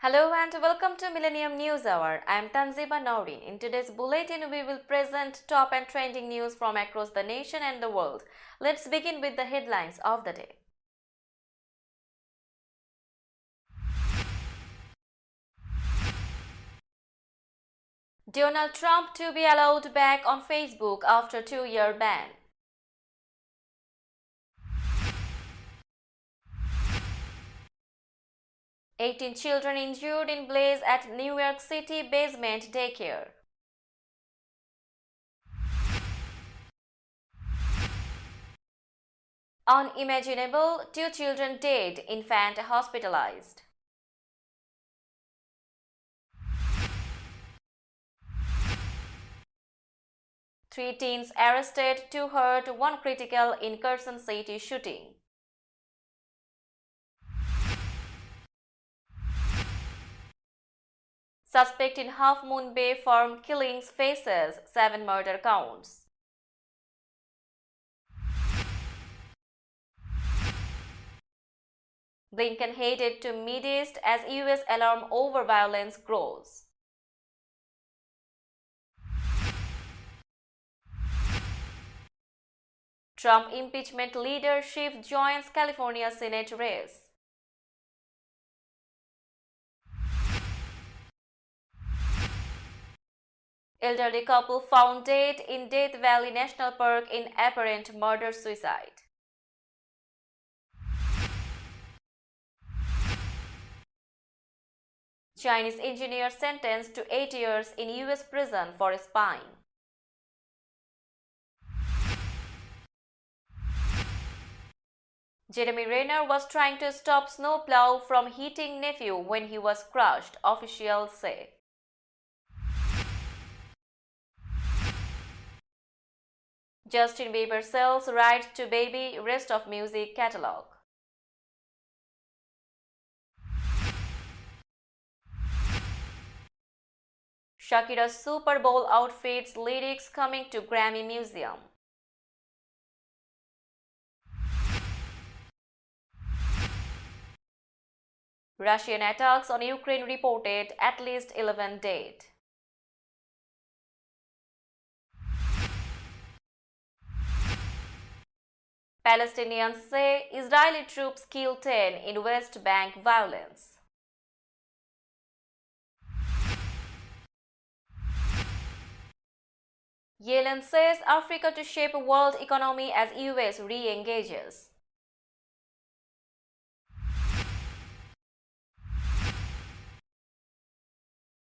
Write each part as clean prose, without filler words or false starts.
Hello and welcome to Millennium News Hour. I am Tanziba Nourin. In today's bulletin, we will present top and trending news from across the nation and the world. Let's begin with the headlines of the day. Donald Trump to be allowed back on Facebook after 2-year ban. "18 children injured in blaze at New York City basement daycare." Unimaginable, 2 children dead, infant hospitalized. Three teens arrested, 2 hurt, 1 critical in Carson City shooting. Suspect in Half Moon Bay farm killings faces 7 murder counts. Blinken headed to Mideast as US alarm over violence grows. Trump impeachment leadership joins California Senate race. Elderly couple found dead in Death Valley National Park in apparent murder-suicide. Chinese engineer sentenced to 8 years in US prison for spying. Jeremy Renner was trying to stop snowplow from hitting nephew when he was crushed, officials say. Justin Bieber sells rights to Baby rest of music catalog. Shakira's Super Bowl outfits lyrics coming to Grammy Museum. Russian attacks on Ukraine reported, at least 11 dead. Palestinians say Israeli troops killed 10 in West Bank violence. Yellen says Africa to shape world economy as US re-engages.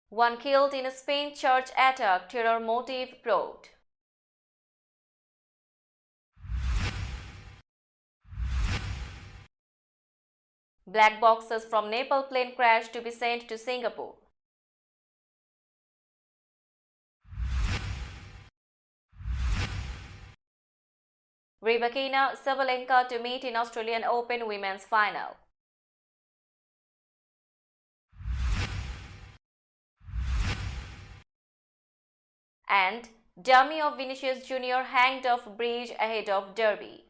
One killed in a Spain church attack, terror motive probed. Black boxes from Nepal plane crash to be sent to Singapore. Rybakina Sabalenka to meet in Australian Open Women's Final. And dummy of Vinicius Jr. hanged off bridge ahead of Derby.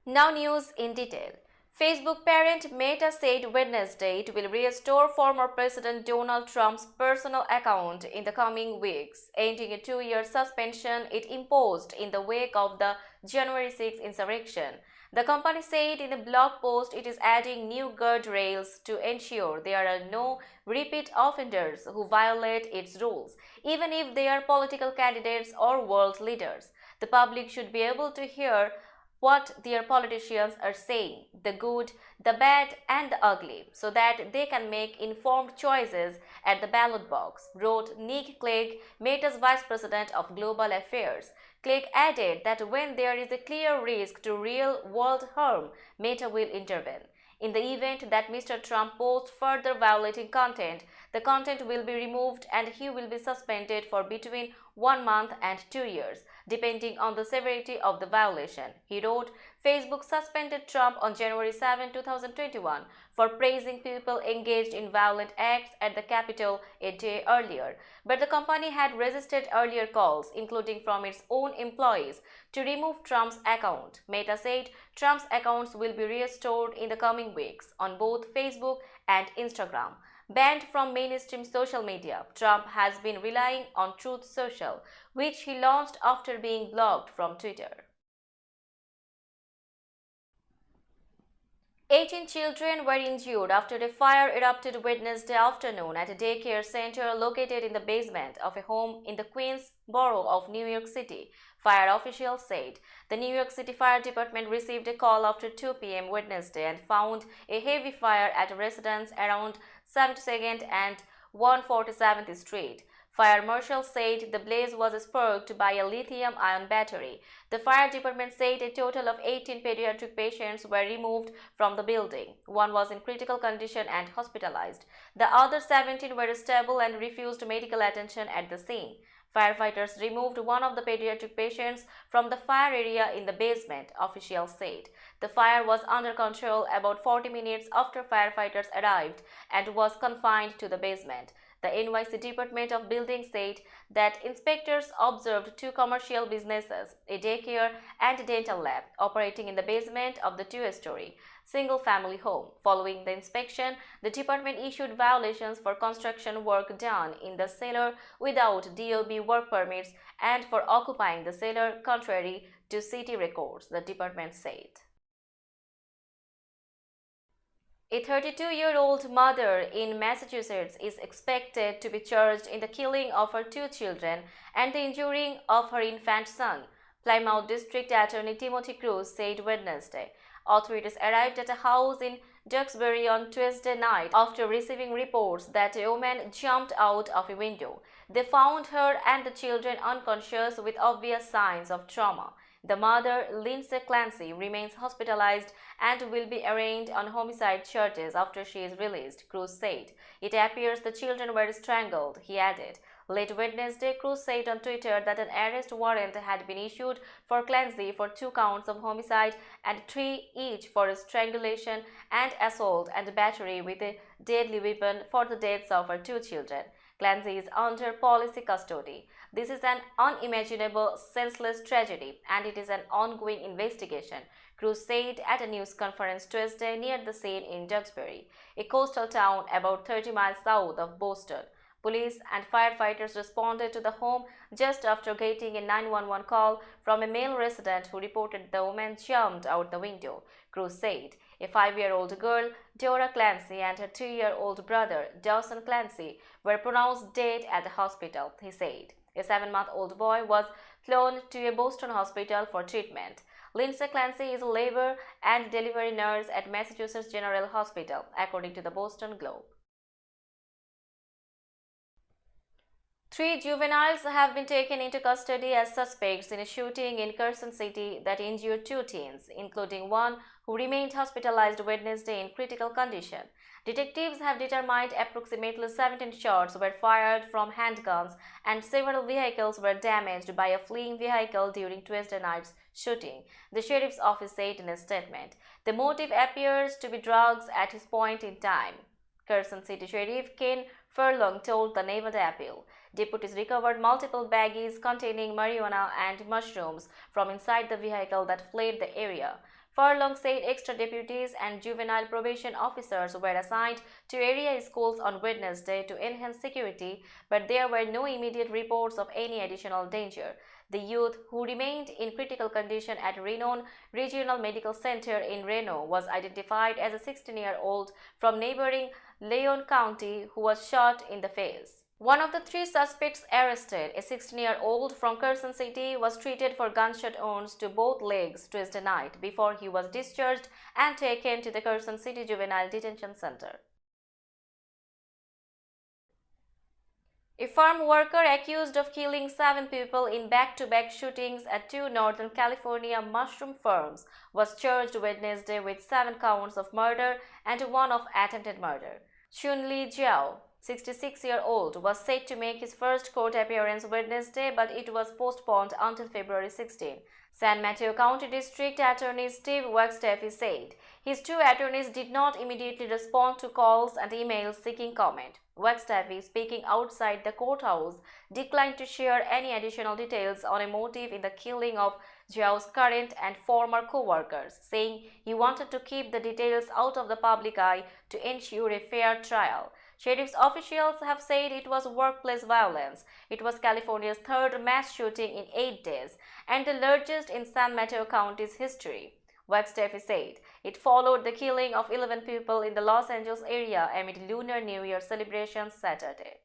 Now news in detail. Facebook parent Meta said Wednesday it will restore former President Donald Trump's personal account in the coming weeks, ending a 2-year suspension it imposed in the wake of the January 6 insurrection. The company said in a blog post it is adding new guardrails to ensure there are no repeat offenders who violate its rules, even if they are political candidates or world leaders. The public should be able to hear what their politicians are saying, the good, the bad and the ugly, so that they can make informed choices at the ballot box, wrote Nick Clegg, Meta's vice president of global affairs. Clegg added that when there is a clear risk to real-world harm, Meta will intervene. In the event that Mr. Trump posts further violating content, The content will be removed and he will be suspended for between 1 month and 2 years, depending on the severity of the violation. He wrote, Facebook suspended Trump on January 7, 2021 for praising people engaged in violent acts at the Capitol a day earlier. But the company had resisted earlier calls, including from its own employees, to remove Trump's account. Meta said Trump's accounts will be restored in the coming weeks on both Facebook and Instagram. Banned from mainstream social media, Trump has been relying on Truth Social, which he launched after being blocked from Twitter. 18 children were injured after a fire erupted Wednesday afternoon at a daycare center located in the basement of a home in the Queens borough of New York City, fire officials said. The New York City Fire Department received a call after 2 p.m. Wednesday and found a heavy fire at a residence around 72nd and 147th Street. Fire marshals said the blaze was sparked by a lithium-ion battery. The fire department said a total of 18 pediatric patients were removed from the building. One was in critical condition and hospitalized. The other 17 were stable and refused medical attention at the scene. Firefighters removed one of the pediatric patients from the fire area in the basement, officials said. The fire was under control about 40 minutes after firefighters arrived and was confined to the basement. The NYC Department of Building said that inspectors observed 2 commercial businesses, a daycare and a dental lab, operating in the basement of the 2-story single-family home. Following the inspection, the department issued violations for construction work done in the cellar without DOB work permits and for occupying the cellar contrary to city records, the department said. A 32-year-old mother in Massachusetts is expected to be charged in the killing of her 2 children and the injuring of her infant son, Plymouth District Attorney Timothy Cruz said Wednesday. Authorities arrived at a house in Duxbury on Tuesday night after receiving reports that a woman jumped out of a window. They found her and the children unconscious with obvious signs of trauma. The mother, Lindsay Clancy, remains hospitalized and will be arraigned on homicide charges after she is released, Cruz said. It appears the children were strangled, he added. Late Wednesday, Cruz said on Twitter that an arrest warrant had been issued for Clancy for 2 counts of homicide and 3 each for strangulation and assault and battery with a deadly weapon for the deaths of her 2 children. Clancy is under police custody. This is an unimaginable, senseless tragedy, and it is an ongoing investigation, Cruz said at a news conference Tuesday near the scene in Duxbury, a coastal town about 30 miles south of Boston. Police and firefighters responded to the home just after getting a 911 call from a male resident who reported the woman jumped out the window, Cruz said. A 5-year-old girl, Dora Clancy, and her 2-year-old brother, Dawson Clancy, were pronounced dead at the hospital, he said. A 7-month-old boy was flown to a Boston hospital for treatment. Lindsay Clancy is a labor and delivery nurse at Massachusetts General Hospital, according to the Boston Globe. 3 juveniles have been taken into custody as suspects in a shooting in Carson City that injured 2 teens, including one who remained hospitalized Wednesday in critical condition. Detectives have determined approximately 17 shots were fired from handguns and several vehicles were damaged by a fleeing vehicle during Tuesday night's shooting, the sheriff's office said in a statement. The motive appears to be drugs at this point in time, Carson City Sheriff Ken Furlong told the Nevada Appeal. Deputies recovered multiple baggies containing marijuana and mushrooms from inside the vehicle that fled the area. Furlong said extra deputies and juvenile probation officers were assigned to area schools on Wednesday to enhance security, but there were no immediate reports of any additional danger. The youth, who remained in critical condition at Reno Regional Medical Center in Reno, was identified as a 16-year-old from neighboring Leon County who was shot in the face. One of the 3 suspects arrested, a 16-year-old from Carson City, was treated for gunshot wounds to both legs Tuesday night before he was discharged and taken to the Carson City Juvenile Detention Center. A farm worker accused of killing 7 people in back-to-back shootings at 2 Northern California mushroom farms was charged Wednesday with 7 counts of murder and 1 of attempted murder. Chun-Li Jiao, 66-year-old, was set to make his first court appearance Wednesday, but it was postponed until February 16. San Mateo County District Attorney Steve Wagstaff said his two attorneys did not immediately respond to calls and emails seeking comment. Wagstaff, speaking outside the courthouse, declined to share any additional details on a motive in the killing of Zhao's current and former co-workers, saying he wanted to keep the details out of the public eye to ensure a fair trial. Sheriff's officials have said it was workplace violence. It was California's third mass shooting in 8 days and the largest in San Mateo County's history. Wagstaff said it followed the killing of 11 people in the Los Angeles area amid Lunar New Year celebrations Saturday.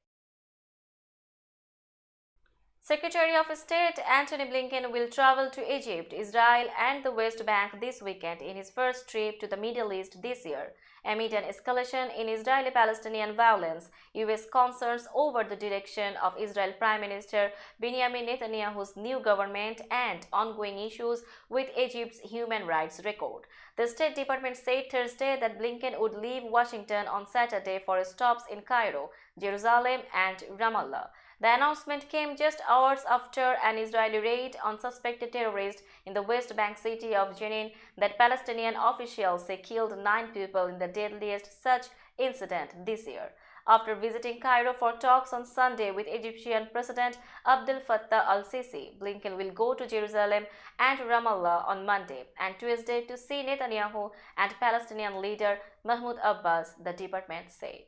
Secretary of State Antony Blinken will travel to Egypt, Israel and the West Bank this weekend in his first trip to the Middle East this year. Amid an escalation in Israeli-Palestinian violence, U.S. concerns over the direction of Israel Prime Minister Benjamin Netanyahu's new government and ongoing issues with Egypt's human rights record. The State Department said Thursday that Blinken would leave Washington on Saturday for stops in Cairo, Jerusalem and Ramallah. The announcement came just hours after an Israeli raid on suspected terrorists in the West Bank city of Jenin that Palestinian officials say killed 9 people in the deadliest such incident this year. After visiting Cairo for talks on Sunday with Egyptian President Abdel Fattah al-Sisi, Blinken will go to Jerusalem and Ramallah on Monday and Tuesday to see Netanyahu and Palestinian leader Mahmoud Abbas, the department said.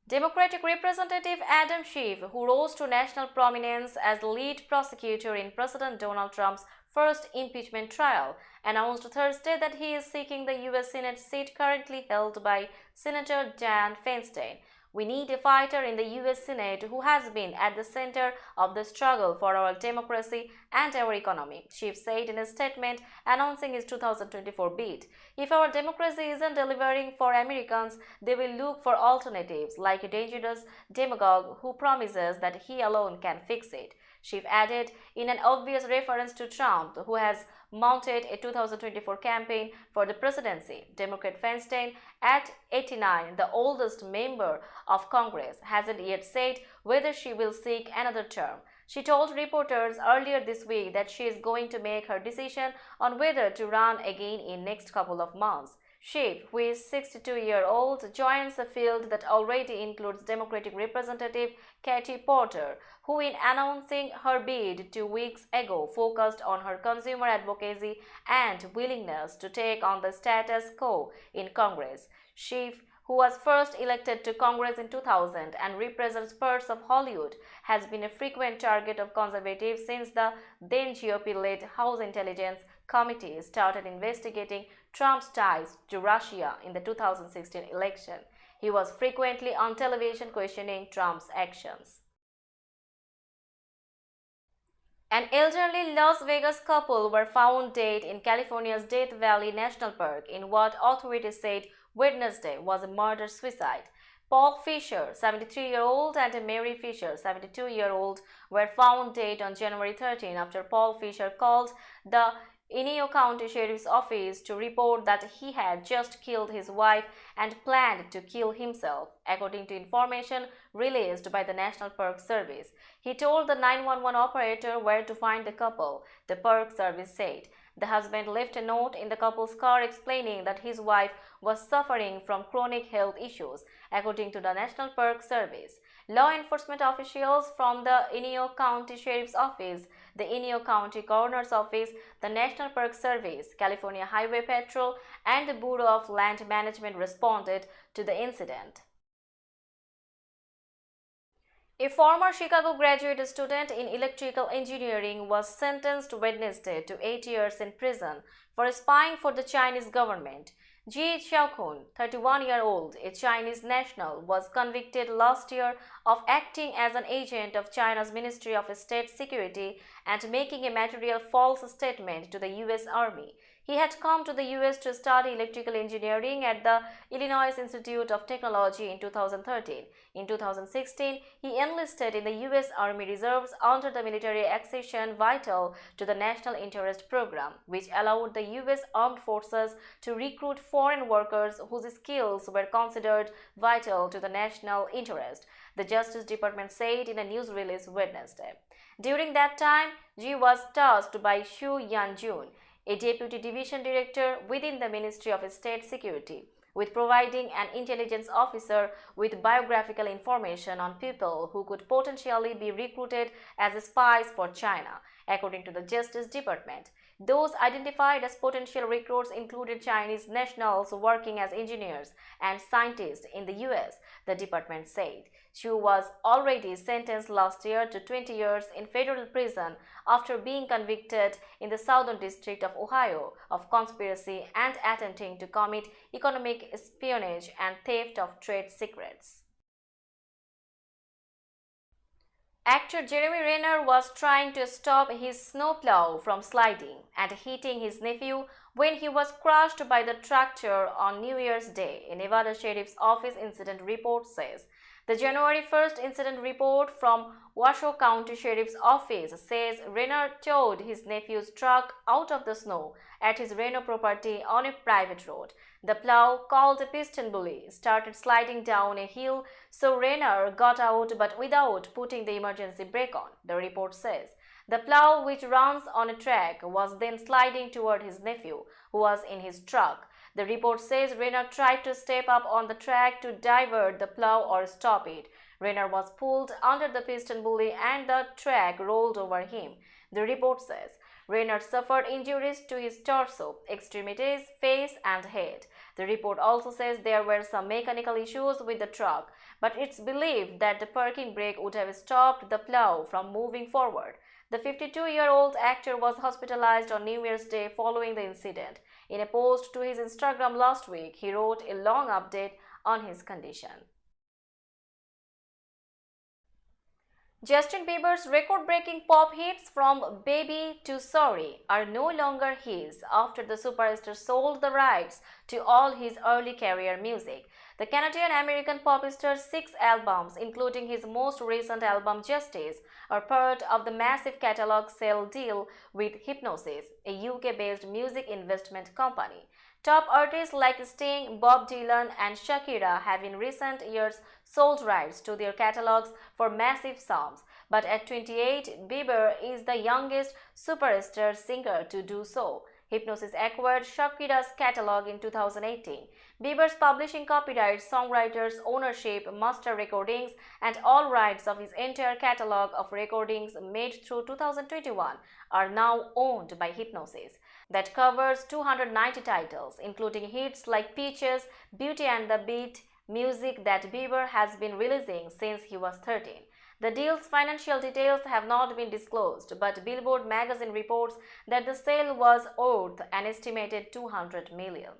Democratic Representative Adam Schiff, who rose to national prominence as the lead prosecutor in President Donald Trump's first impeachment trial, announced Thursday that he is seeking the U.S. Senate seat currently held by Senator Dianne Feinstein. We need a fighter in the U.S. Senate who has been at the center of the struggle for our democracy and our economy, Schiff said in a statement announcing his 2024 bid. If our democracy isn't delivering for Americans, they will look for alternatives, like a dangerous demagogue who promises that he alone can fix it. Schiff added, in an obvious reference to Trump, who has mounted a 2024 campaign for the presidency. Democrat Feinstein, at 89, the oldest member of Congress, hasn't yet said whether she will seek another term. She told reporters earlier this week that she is going to make her decision on whether to run again in next couple of months. Schiff, who is 62-year-old, joins a field that already includes Democratic Representative Katie Porter, who in announcing her bid 2 weeks ago focused on her consumer advocacy and willingness to take on the status quo in Congress. Schiff, who was first elected to Congress in 2000 and represents parts of Hollywood, has been a frequent target of conservatives since the then GOP-led House Intelligence Committee started investigating Trump's ties to Russia in the 2016 election. He was frequently on television questioning Trump's actions. An elderly Las Vegas couple were found dead in California's Death Valley National Park in what authorities said Wednesday was a murder-suicide. Paul Fisher, 73-year-old, and Mary Fisher, 72-year-old, were found dead on January 13 after Paul Fisher called the Inyo County Sheriff's Office to report that he had just killed his wife and planned to kill himself, according to information released by the National Park Service. He told the 911 operator where to find the couple, the Park Service said. The husband left a note in the couple's car explaining that his wife was suffering from chronic health issues, according to the National Park Service. Law enforcement officials from the Inyo County Sheriff's Office, the Inyo County Coroner's Office, the National Park Service, California Highway Patrol, and the Bureau of Land Management responded to the incident. A former Chicago graduate student in electrical engineering was sentenced Wednesday to 8 years in prison for spying for the Chinese government. Ji Xiaokun, 31-year-old, a Chinese national, was convicted last year of acting as an agent of China's Ministry of State Security and making a material false statement to the U.S. Army. He had come to the US to study electrical engineering at the Illinois Institute of Technology in 2013. In 2016, he enlisted in the US Army Reserves under the military accession vital to the National Interest Program, which allowed the US Armed Forces to recruit foreign workers whose skills were considered vital to the national interest, the Justice Department said in a news release Wednesday. During that time, Ji was tasked by Xu Yanjun, a deputy division director within the Ministry of State Security, with providing an intelligence officer with biographical information on people who could potentially be recruited as spies for China, according to the Justice Department. Those identified as potential recruits included Chinese nationals working as engineers and scientists in the US, the department said. Xu was already sentenced last year to 20 years in federal prison after being convicted in the Southern District of Ohio of conspiracy and attempting to commit economic espionage and theft of trade secrets. Actor Jeremy Renner was trying to stop his snowplow from sliding and hitting his nephew when he was crushed by the tractor on New Year's Day, a Nevada Sheriff's Office incident report says. The January 1st incident report from Washoe County Sheriff's Office says Renner towed his nephew's truck out of the snow at his Reno property on a private road. The plow, called a piston bully, started sliding down a hill, so Renner got out but without putting the emergency brake on, the report says. The plow, which runs on a track, was then sliding toward his nephew, who was in his truck. The report says Renner tried to step up on the track to divert the plow or stop it. Renner was pulled under the piston bully and the track rolled over him. The report says Renner suffered injuries to his torso, extremities, face and head. The report also says there were some mechanical issues with the truck, but it's believed that the parking brake would have stopped the plow from moving forward. The 52-year-old actor was hospitalized on New Year's Day following the incident. In a post to his Instagram last week, he wrote a long update on his condition. Justin Bieber's record-breaking pop hits from Baby to Sorry are no longer his after the superstar sold the rights to all his early career music. The Canadian-American pop star's 6 albums, including his most recent album Justice, are part of the massive catalog sale deal with Hipgnosis, a UK-based music investment company. Top artists like Sting, Bob Dylan and Shakira have in recent years sold rights to their catalogs for massive sums, but at 28, Bieber is the youngest superstar singer to do so. Hipgnosis acquired Shakira's catalog in 2018. Bieber's publishing copyrights, songwriters' ownership, master recordings, and all rights of his entire catalog of recordings made through 2021 are now owned by Hipgnosis. That covers 290 titles, including hits like Peaches, Beauty and the Beat, music that Bieber has been releasing since he was 13. The deal's financial details have not been disclosed, but Billboard magazine reports that the sale was worth an estimated $200 million.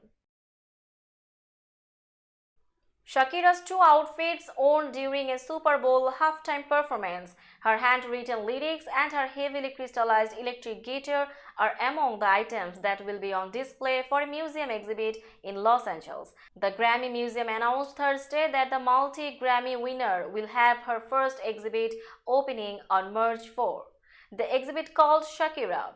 Shakira's 2 outfits worn during a Super Bowl halftime performance, her handwritten lyrics and her heavily crystallized electric guitar are among the items that will be on display for a museum exhibit in Los Angeles. The Grammy Museum announced Thursday that the multi-Grammy winner will have her first exhibit opening on March 4. The exhibit called Shakira,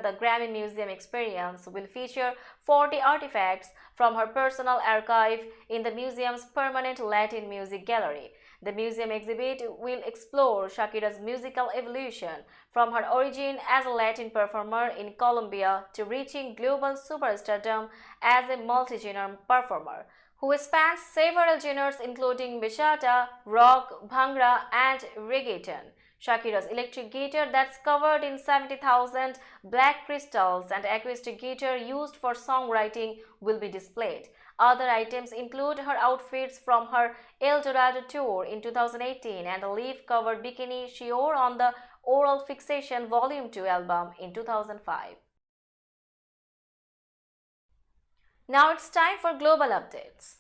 the Grammy Museum Experience, will feature 40 artifacts from her personal archive in the museum's permanent Latin music gallery. The museum exhibit will explore Shakira's musical evolution from her origin as a Latin performer in Colombia to reaching global superstardom as a multi-genre performer, who spans several genres including bachata, rock, bhangra, and reggaeton. Shakira's electric guitar that's covered in 70,000 black crystals and acoustic guitar used for songwriting will be displayed. Other items include her outfits from her El Dorado tour in 2018 and a leaf-covered bikini she wore on the Oral Fixation Volume 2 album in 2005. Now it's time for global updates.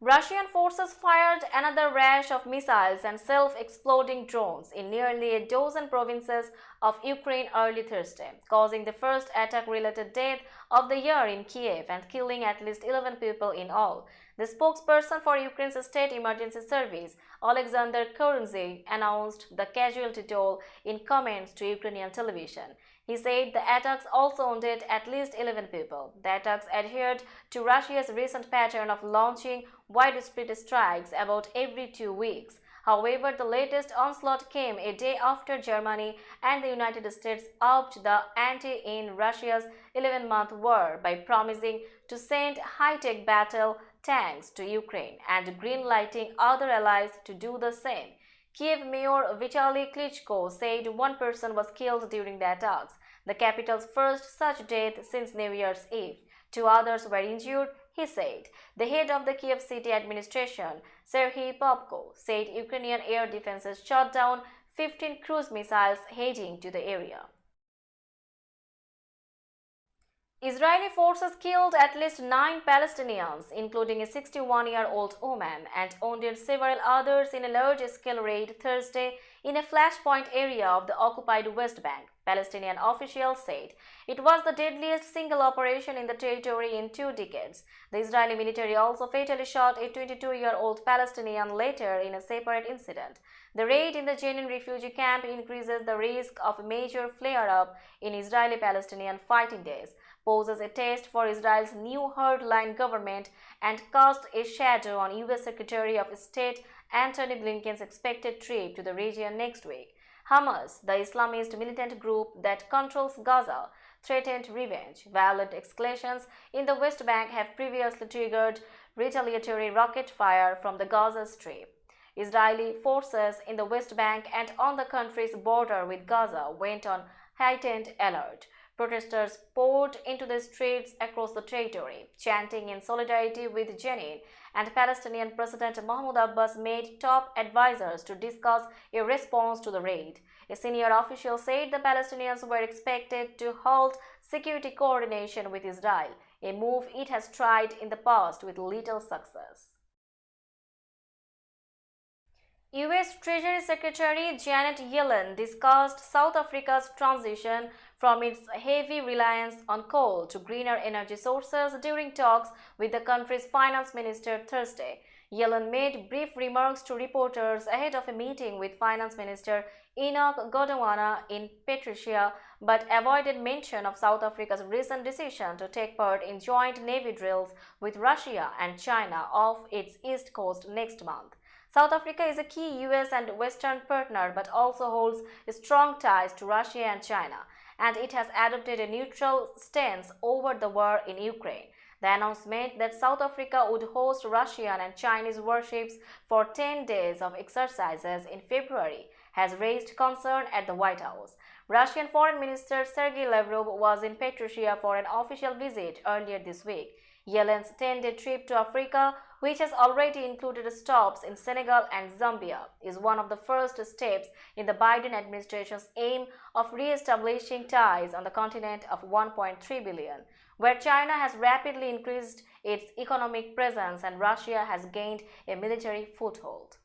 Russian forces fired another rash of missiles and self-exploding drones in nearly a dozen provinces of Ukraine early Thursday, causing the first attack-related death of the year in Kiev and killing at least 11 people in all. The spokesperson for Ukraine's State Emergency Service, Alexander Korunzy, announced the casualty toll in comments to Ukrainian television. He said the attacks also wounded at least 11 people. The attacks adhered to Russia's recent pattern of launching widespread strikes about every 2 weeks. However, the latest onslaught came a day after Germany and the United States upped the ante in Russia's 11-month war by promising to send high-tech battle tanks to Ukraine and green-lighting other allies to do the same. Kiev Mayor Vitaly Klitschko said one person was killed during the attacks, the capital's first such death since New Year's Eve. 2 others were injured, he said. The head of the Kiev city administration, Serhiy Popko, said Ukrainian air defenses shot down 15 cruise missiles heading to the area. Israeli forces killed at least 9 Palestinians, including a 61-year-old woman, and wounded several others in a large-scale raid Thursday in a flashpoint area of the occupied West Bank, Palestinian officials said. It was the deadliest single operation in the territory in 2 decades. The Israeli military also fatally shot a 22-year-old Palestinian later in a separate incident. The raid in the Jenin refugee camp increases the risk of a major flare-up in Israeli-Palestinian fighting days, poses a test for Israel's new hardline government, and cast a shadow on U.S. Secretary of State Antony Blinken's expected trip to the region next week. Hamas, the Islamist militant group that controls Gaza, threatened revenge. Violent escalations in the West Bank have previously triggered retaliatory rocket fire from the Gaza Strip. Israeli forces in the West Bank and on the country's border with Gaza went on heightened alert. Protesters poured into the streets across the territory, chanting in solidarity with Jenin, and Palestinian President Mahmoud Abbas made top advisors to discuss a response to the raid. A senior official said the Palestinians were expected to halt security coordination with Israel, a move it has tried in the past with little success. U.S. Treasury Secretary Janet Yellen discussed South Africa's transition from its heavy reliance on coal to greener energy sources during talks with the country's finance minister Thursday. Yellen made brief remarks to reporters ahead of a meeting with Finance Minister Enoch Godongwana in Patricia, but avoided mention of South Africa's recent decision to take part in joint navy drills with Russia and China off its east coast next month. South Africa is a key U.S. and Western partner but also holds strong ties to Russia and China, and it has adopted a neutral stance over the war in Ukraine. The announcement that South Africa would host Russian and Chinese warships for 10 days of exercises in February has raised concern at the White House. Russian Foreign Minister Sergei Lavrov was in Patricia for an official visit earlier this week. Yellen's 10-day trip to Africa, which has already included stops in Senegal and Zambia, is one of the first steps in the Biden administration's aim of re-establishing ties on the continent of 1.3 billion, where China has rapidly increased its economic presence and Russia has gained a military foothold.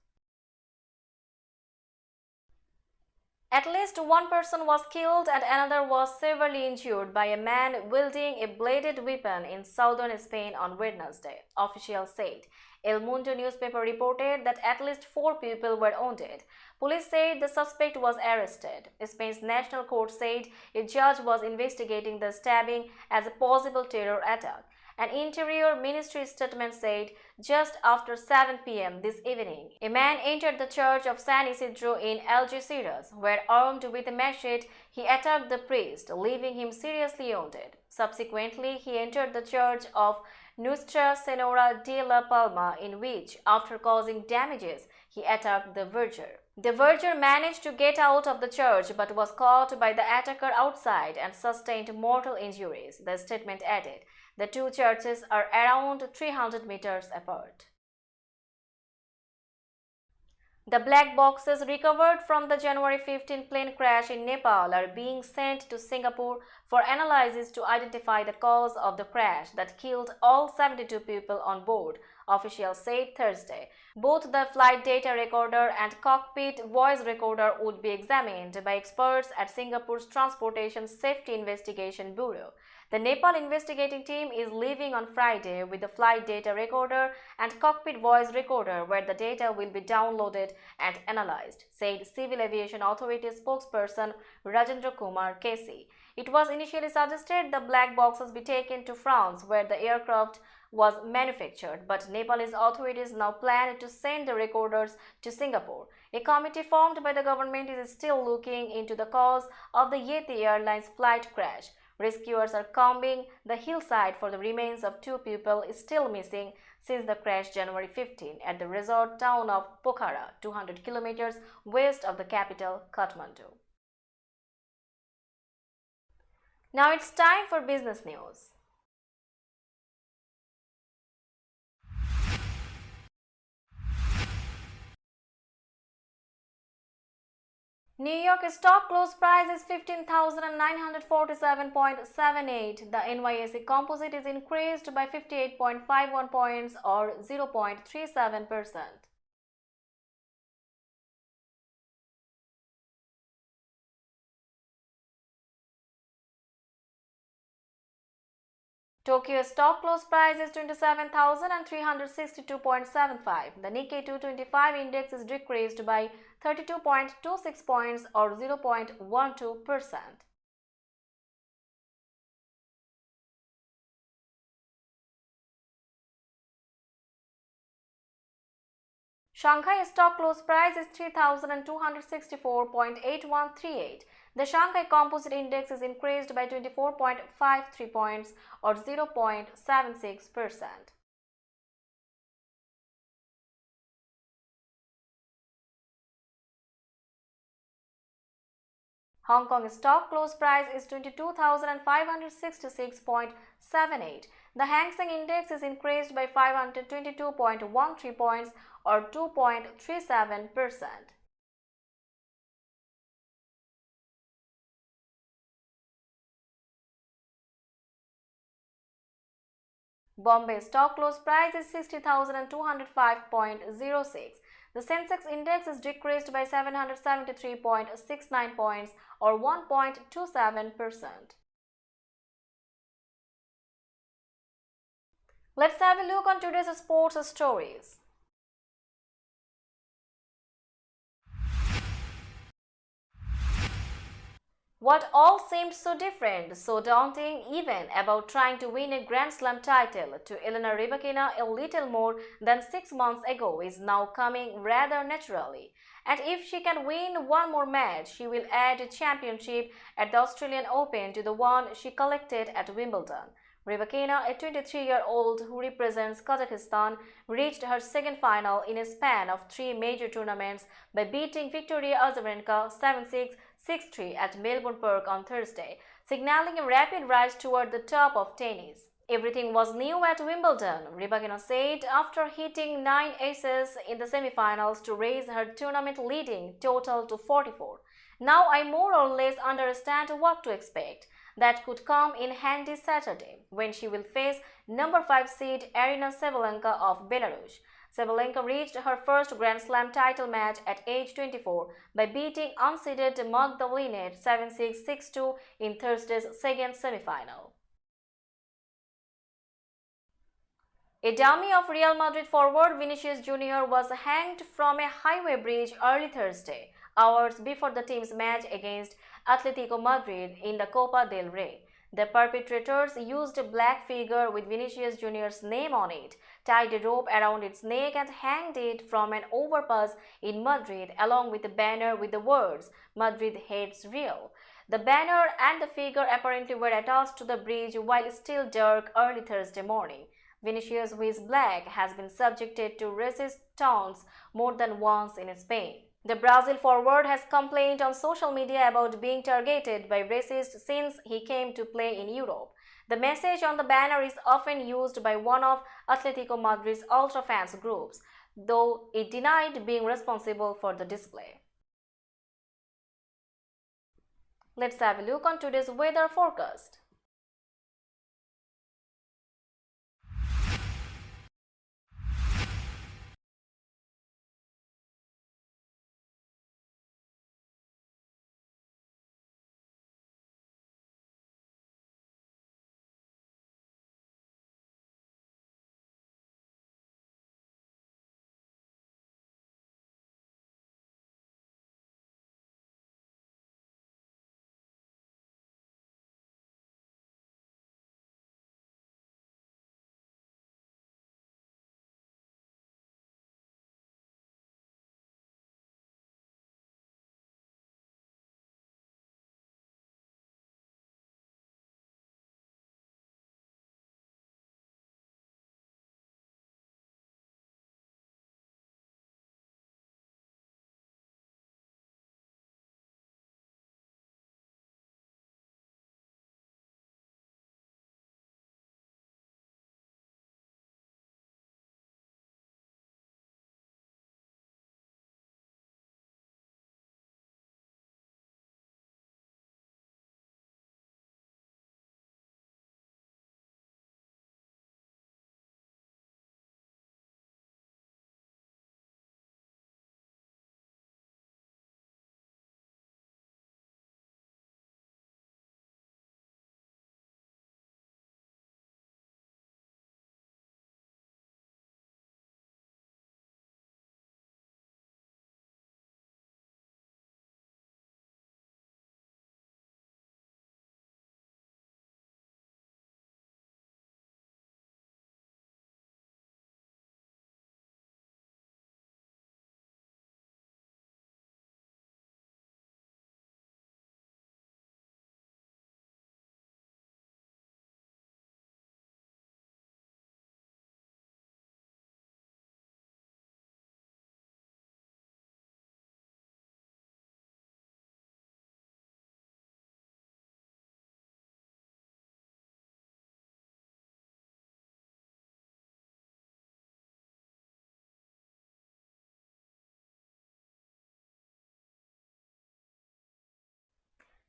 At least one person was killed and another was severely injured by a man wielding a bladed weapon in southern Spain on Wednesday, officials said. El Mundo newspaper reported that at least 4 people were wounded. Police said the suspect was arrested. Spain's national court said a judge was investigating the stabbing as a possible terror attack. An Interior Ministry statement said just after 7 p.m. this evening, a man entered the church of San Isidro in Algeciras, where armed with a machete, he attacked the priest, leaving him seriously wounded. Subsequently, he entered the church of Nuestra Senora de la Palma, in which, after causing damages, he attacked the verger. The verger managed to get out of the church but was caught by the attacker outside and sustained mortal injuries, the statement added. The 2 churches are around 300 meters apart. The black boxes recovered from the January 15 plane crash in Nepal are being sent to Singapore for analysis to identify the cause of the crash that killed all 72 people on board, officials said Thursday. Both the flight data recorder and cockpit voice recorder would be examined by experts at Singapore's Transportation Safety Investigation Bureau. The Nepal investigating team is leaving on Friday with the flight data recorder and cockpit voice recorder, where the data will be downloaded and analyzed, said Civil Aviation Authority spokesperson Rajendra Kumar Kesi. It was initially suggested the black boxes be taken to France, where the aircraft was manufactured, but Nepalese authorities now plan to send the recorders to Singapore. A committee formed by the government is still looking into the cause of the Yeti Airlines flight crash. Rescuers are combing the hillside for the remains of two people still missing since the crash January 15 at the resort town of Pokhara, 200 kilometers west of the capital, Kathmandu. Now it's time for business news. New York stock close price is 15,947.78. The NYSE composite is increased by 58.51 points or 0.37%. Tokyo stock close price is 27,362.75. The Nikkei 225 index is decreased by 32.26 points or 0.12%. Shanghai stock close price is 3,264.8138. The Shanghai Composite Index is increased by 24.53 points or 0.76%. Hong Kong stock close price is 22,566.78. The Hang Seng Index is increased by 522.13 points or 2.37%. Bombay stock close price is 60,205.06. The Sensex index is decreased by 773.69 points or 1.27%. Let's have a look on today's sports stories. What all seemed so different, so daunting even about trying to win a Grand Slam title to Elena Rybakina a little more than 6 months ago is now coming rather naturally. And if she can win one more match, she will add a championship at the Australian Open to the one she collected at Wimbledon. Rybakina, a 23-year-old who represents Kazakhstan, reached her second final in a span of 3 major tournaments by beating Victoria Azarenka 7-6, 6-3 at Melbourne Park on Thursday, signaling a rapid rise toward the top of tennis. Everything was new at Wimbledon, Rybakina said after hitting 9 aces in the semi-finals to raise her tournament-leading total to 44. Now I more or less understand what to expect. That could come in handy Saturday, when she will face number 5 seed Aryna Sabalenka of Belarus. Sabalenka reached her first Grand Slam title match at age 24 by beating unseeded Magdalena 7-6, 6-2 in Thursday's second semi-final. A dummy of Real Madrid forward Vinicius Jr. was hanged from a highway bridge early Thursday, hours before the team's match against Atletico Madrid in the Copa del Rey. The perpetrators used a black figure with Vinicius Jr.'s name on it, tied a rope around its neck and hanged it from an overpass in Madrid along with a banner with the words, "Madrid hates Real." The banner and the figure apparently were attached to the bridge while still dark early Thursday morning. Vinicius, who is black, has been subjected to racist taunts more than once in Spain. The Brazil forward has complained on social media about being targeted by racists since he came to play in Europe. The message on the banner is often used by one of Atletico Madrid's ultra fans groups. though it denied being responsible for the display. Let's have a look on today's weather forecast.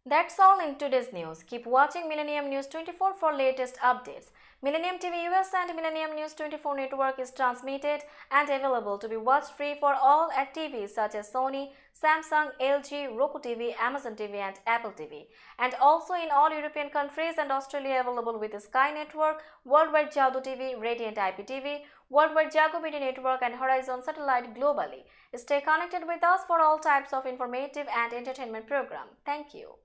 That's all in today's news. Keep watching Millennium News 24 for latest updates. Millennium TV US and Millennium News 24 network is transmitted and available to be watched free for all at TVs such as Sony, Samsung, LG, Roku TV, Amazon TV and Apple TV. And also in all European countries and Australia available with the Sky Network, Worldwide Jadoo TV, Radiant IPTV, Worldwide Jago Media Network and Horizon Satellite globally. Stay connected with us for all types of informative and entertainment program. Thank you.